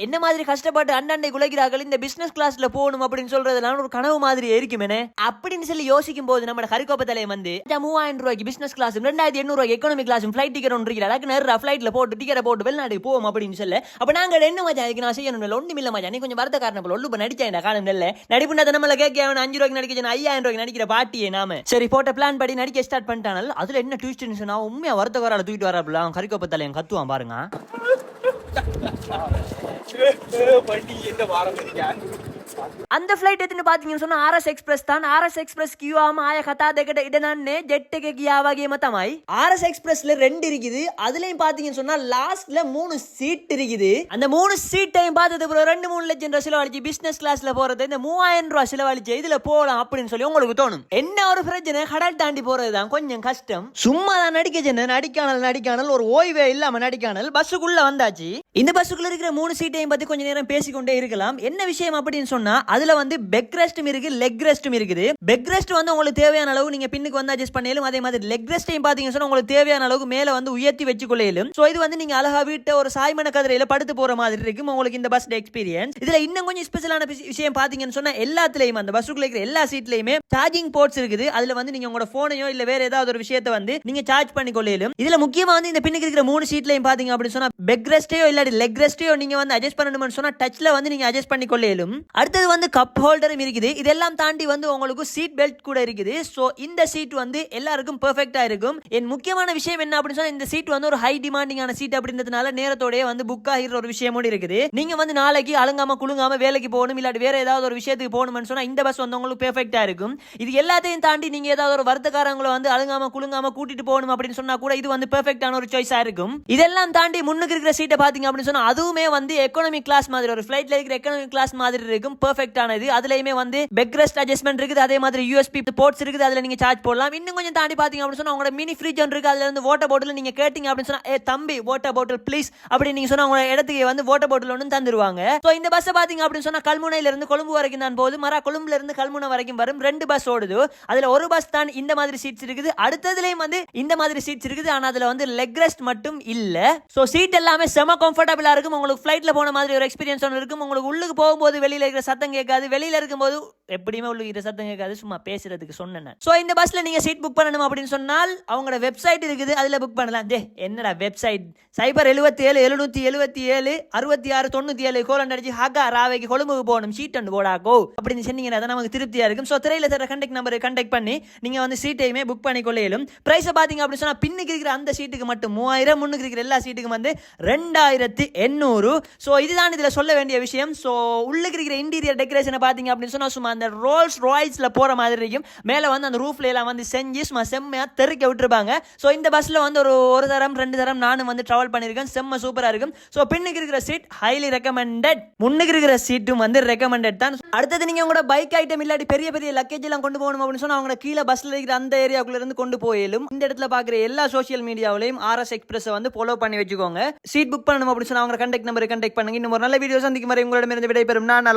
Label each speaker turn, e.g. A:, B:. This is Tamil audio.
A: என்ன மாதிரி கஷ்டப்பட்டு அண்டை குலைக்கிறார்கள் இந்த பிசினஸ் கிளாஸ்ல போகணும் அப்படின்னு சொல்றதுனால ஒரு கனவு மாதிரி இருக்குமே அப்படின்னு சொல்லி யோசிக்கும் போது நம்ம கரிகோப்ப தலையம் வந்து 3000 ரூபாய்க்கு பிசினஸ் கிளாஸ் 2800 ரூபாய்க்கு எக்கனாமிக் கிளாஸ் ஃபிளைட் டிக்கெட் ஒன்று இருக்கு நேரா ஃபிளைட்ல போட்டு டிக்கெட் போட்டு வெளிநாட்டுக்கு போவோம் அப்படின்னு சொல்ல அப்ப நாங்க என்ன மச்சான் இதுக்கு நான் செய்யணும் ஒன்றும் இல்ல மச்சான் நீ கொஞ்சம் வருத்த காரணம் போல ஒல்லு நடிச்சேன் காலம் இல்ல நடிப்புண்டா நம்மள கேட்க 5 ரூபாய்க்கு நடிக்க 5000 ரூபாய்க்கு நடிக்கிற பாட்டியே நாம சரி போட்ட பிளான் படி நடிக்க ஸ்டார்ட் பண்ணிட்டானல் அதுல என்ன ட்விஸ்ட்னு சொன்னா உண்மையா வருத்த காரால தூக்கிட்டு வராப்ல அவன் கரிகோப்ப தலையம் கத்துவான் பாருங்க அந்த ஃபிளைட் எத்தனை பாத்தீங்கன்னு சொன்னா RS எக்ஸ்பிரஸ் தான் RS எக்ஸ்பிரஸ் கியூஆம ஆய கதா දෙකට ඉඩ නන්නේ ජෙට් එකේ ගියා වගේම තමයි RS எக்ஸ்பிரஸ்ல 2 இருக்குது அதுலயும் பாத்தீங்கன்னு சொன்னா லாஸ்ட்ல 3 சீட் இருக்குது அந்த 3 சீட்டையும் பார்த்தது அப்புறம் 2-3 லட்சம் ரூபாய் செலவழிச்சு பிசினஸ் கிளாஸ்ல போறது இந்த 3000 ரூபாய் செலவழிச்சு இதுல போலாம் அப்படின்னு சொல்லி உங்களுக்கு தோணும் என்ன ஒரு பிரச்சனை கடல் தாண்டி போறதுதான் கொஞ்சம் கஷ்டம் சும்மா தான் நடிக்க சென்ன நடிக்கானல் ஒரு ஓய்வே இல்லாம நடிக்கானல் பஸ்ஸுக்குள்ள வந்தாச்சு இந்த பஸ்ஸுக்குள்ள இருக்கிற 3 சீட்டையும் பத்தி கொஞ்ச நேரம் பேசிக்கொண்டே இருக்கலாம் என்ன விஷயம் அப்படின்னு சொன்னா அதுல வந்து பெக் ரெஸ்டும் இருக்கு லெக் ரெஸ்டும் இருக்குது பெக் ரெஸ்ட் வந்து உங்களுக்கு தேவையான அளவு நீங்க பின்னுக்கு வந்து அட்ஜஸ்ட் பண்ணலும் அதே மாதிரி லெக் ரெஸ்டையும் பாத்தீங்கன்னா சொன்னா உங்களுக்கு தேவையான அளவுக்கு மேல வந்து உயர்த்தி வச்சு கொள்ளையிலும் சோ இது வந்து நீங்க அழகா வீட்டை ஒரு சாய்மன கதிரையில படுத்து போற மாதிரி இருக்கும் உங்களுக்கு இந்த பஸ் எக்ஸ்பீரியன்ஸ் இதுல இன்னும் கொஞ்சம் ஸ்பெஷலான விஷயம் பாத்தீங்கன்னு சொன்னா எல்லாத்துலயும் அந்த பஸ்ஸுக்குள்ள இருக்கிற எல்லா சீட்லயுமே சார்ஜிங் போர்ட்ஸ் இருக்குது அதுல வந்து நீங்க உங்களோட போனையோ இல்ல வேற ஏதாவது ஒரு விஷயத்தை வந்து நீங்க சார்ஜ் பண்ணி கொள்ளையிலும் இதுல முக்கியமா வந்து இந்த பின்னுக்கு இருக்கிற 3 சீட்லயும் பாத்தீங்க அப்படின்னு சொன்னா பெக் ரெஸ்டையோ இல்லாட்டி லெக் ரெஸ்டையோ நீங்க வந்து அட்ஜஸ்ட் பண்ணணும்னு சொன்னா டச்ல வந்து நீங்க அட்ஜஸ்ட் பண்ணி கொள்ளையிலும் அடுத்தது வந்து கப் ஹோல்டரும் இருக்குது இதெல்லாம் தாண்டி வந்து உங்களுக்கு சீட் பெல்ட் கூட இருக்குது சோ இந்த சீட் வந்து எல்லாருக்கும் பெர்ஃபெக்ட்டா இருக்கும் என் முக்கியமான விஷயம் என்ன அப்படின்னு சொன்னா இந்த சீட் வந்து ஒரு ஹை டிமாண்டிங்கான சீட் அப்படின்றதுனால நேரத்தோடயே வந்து புக் ஆகிற ஒரு விஷயமோட இருக்குது நீங்க வந்து நாளைக்கு அலங்காம குலுங்காம வேலைக்கு போகணும் இல்லாட்டி வேற ஏதாவது ஒரு விஷயத்துக்கு போகணும்னு சொன்னா இந்த பஸ் வந்து உங்களுக்கு பெர்ஃபெக்ட்டா இருக்கும் இது எல்லாத்தையும் தாண்டி நீங்க ஏதாவது ஒரு வருத்தக்காரங்களை வந்து அலங்காம குலுங்காம கூட்டிட்டு போகணும் அப்படின்னு சொன்னா கூட இது வந்து பெர்ஃபெக்ட்டான ஒரு சாய்ஸா இருக்கும் இதெல்லாம் தாண்டி முன்னுக்கு இருக்கிற சீட்டை பாத்தீங்க அப்படின்னு சொன்னா அதுவுமே வந்து எக்கனாமிக் கிளாஸ் மாதிரி ஒரு ஃபிளைட்ல இருக்கிற எக்கனாமிக் கிளாஸ் மாதிரி இருக்கும் பெர்ஃபெக்ட்டானது அதுலயுமே வந்து பெக் ரெஸ்ட் அட்ஜஸ்ட்மென்ட் இருக்குது அதே மாதிரி யூஎஸ்பி போர்ட்ஸ் இருக்குது அதுல நீங்க சார்ஜ் போடலாம் இன்னும் கொஞ்சம் தாண்டி பாத்தீங்க அப்படின்னு சொன்னா உங்களோட மினி ஃப்ரிட்ஜ் ஒன்று இருக்கு அதுல இருந்து வாட்டர் பாட்டில் நீங்க கேட்டீங்க அப்படின்னு சொன்னா ஏ தம்பி வாட்டர் பாட்டில் ப்ளீஸ் அப்படி நீங்க சொன்னா உங்க இடத்துக்கு வந்து வாட்டர் பாட்டில் ஒன்று தந்துருவாங்க சோ இந்த பஸ் பாத்தீங்க அப்படின்னு சொன்னா கல்முனையில இருந்து கொழும்பு வரைக்கும் தான் போகுது மரா கொழும்புல இருந்து கல்முனை வரைக்கும் வரும் 2 பஸ் ஓடுது அதுல ஒரு பஸ் தான் இந்த மாதிரி சீட்ஸ் இருக்குது அடுத்ததுலயும் வந்து இந்த மாதிரி சீட்ஸ் இருக்குது ஆனா அதுல வந்து லெக் ரெஸ்ட் மட்டும் இல்ல சோ சீட் எல்லாமே செம கம்ஃபர்டபிளா இருக்கும் உங்களுக்கு ஃபிளைட்ல போன மாதிரி ஒரு எக்ஸ்பீரியன்ஸ் ஒன்று இருக்கும் உங்களுக்கு உள்ளுக்கு போகும்போது வெளியில இருக்கிற சத்தம் கேட்காது வெளியில இருக்கும்போது எப்படியுமே உள்ள சத்தம் கேட்காது சும்மா பேசுறதுக்கு சொன்னேன் சோ இந்த பஸ்ல நீங்க சீட் புக் பண்ணணும் அப்படின்னு சொன்னால் அவங்களோட வெப்சைட் இருக்குது அதுல புக் பண்ணலாம் என்னடா வெப்சைட் 077 777 66 97 கோலன் அடிச்சு ஹாக்கா ராவைக்கு கொழும்புக்கு போகணும் சீட் அண்ட் போடாக்கோ அப்படின்னு சொன்னீங்கன்னா தான் நமக்கு திருப்தியா இருக்கும் சோ திரையில தர கண்டெக்ட் நம்பரை கண்டெக்ட் பண்ணி நீங்க வந்து சீட்டையுமே புக் பண்ணி கொள்ளையிலும் பிரைஸ் பாத்தீங்க அப்படின்னு சொன்னா பின்னுக்கு இருக்கிற அந்த சீட்டுக்கு மட்டும் 3000 முன்னுக்கு இருக்கிற எல்லா சீட்டுக்கும் வந்து 2800 சோ இதுதான் இதுல சொல்ல வேண்டிய விஷயம் சோ உள்ளுக்கு இருக்கிற இன்டீரியர் டெக்கரேஷனை பாத்தீங்க அப்படின்னு சொன்னா சும்மா அந்த ரோல்ஸ் ராய்ஸ்ல போற மாதிரி இருக்கும் மேல வந்து அந்த ரூஃப்ல எல்லாம் வந்து செஞ்சு சும்மா செம்மையா தெருக்க விட்டுருப்பாங்க சோ இந்த பஸ்ல வந்து ஒரு தரம் 2 தரம் நானும் வந்து டிராவல் பண்ணிருக்கேன் செம்ம சூப்பரா இருக்கும் சோ பின்னுக்கு இருக்கிற சீட் ஹைலி ரெக்கமெண்டட் முன்னுக்கு இருக்கிற சீட்டும் வந்து ரெக்கமெண்டட் தான் அடுத்தது நீங்க உங்களோட பைக் ஐட்டம் இல்லாட்டி பெரிய பெரிய லக்கேஜ் எல்லாம் கொண்டு போகணும் அப்படின்னு சொன்னா அவங்க கீழே பஸ்ல இருக்கிற அந்த ஏரியாக்குள்ள இருந்து கொண்டு போயிலும் இந்த இடத்துல பாக்குற எல்லா சோசியல் மீடியாவிலையும் RS எக்ஸ்பிரஸ் வந்து ஃபாலோ பண்ணி வச்சுக்கோங்க சீட் புக் பண்ணணும் அப்படின்னு சொன்னா அவங்க கண்டெக்ட் நம்பரை கண்டெக்ட் பண்ணுங்க இன்னும் ஒரு நல்ல வீடியோ சந்திக்கும் வரை உங்களிடமிருந்து விடைபெறும் நான்